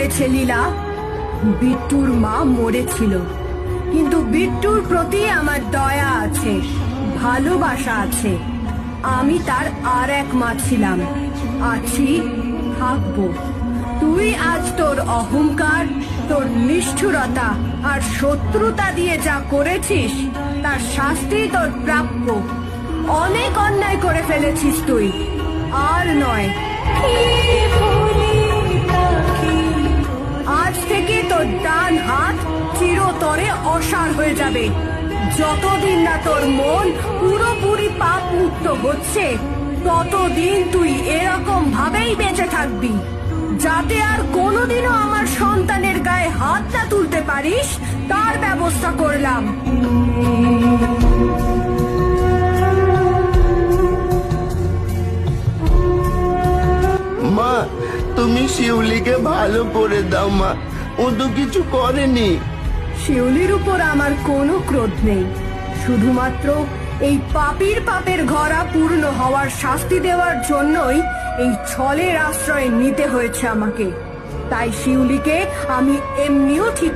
হয়েছে লীলা, বিট্টুর মা মরেছিল, কিন্তু বিট্টুর প্রতি আমার দয়া আছে, ভালোবাসা আছে। আমি তার আর এক মা ছিলাম, আছি, থাকবো। তুই আজ তোর অহংকার, তোর নিষ্ঠুরতা আর শত্রুতা দিয়ে যা করেছিস তার শাস্তি তোর প্রাপ্য। অনেক অন্যায় করে ফেলেছিস তুই, আর নয়। আজ থেকে তোর ডান হাত চিরতরে অসাড় হয়ে যাবে। যতদিন না তোর মন পুরোপুরি পাপ মুক্ত হচ্ছে, ততদিন তুই এরকম ভাবেই বেঁচে থাকবি। যাতে আর কোনোদিনও আমার সন্তানের গায়ে হাত না তুলতে পারিস, তার ব্যবস্থা করলাম। মা, তুমি শিউলিকে ভালো করে দাও মা, ও তো কিছু করেনি। শিউলির উপর আমার কোনো ক্রোধ নেই, শুধুমাত্র এই পাপীর পাপের ঘরা পূর্ণ হওয়ার শাস্তি দেওয়ার জন্যই এই ছলের আশ্রয় নিতে হয়েছে আমাকে। তাই শিউলিকে আমি এমনিও ঠিক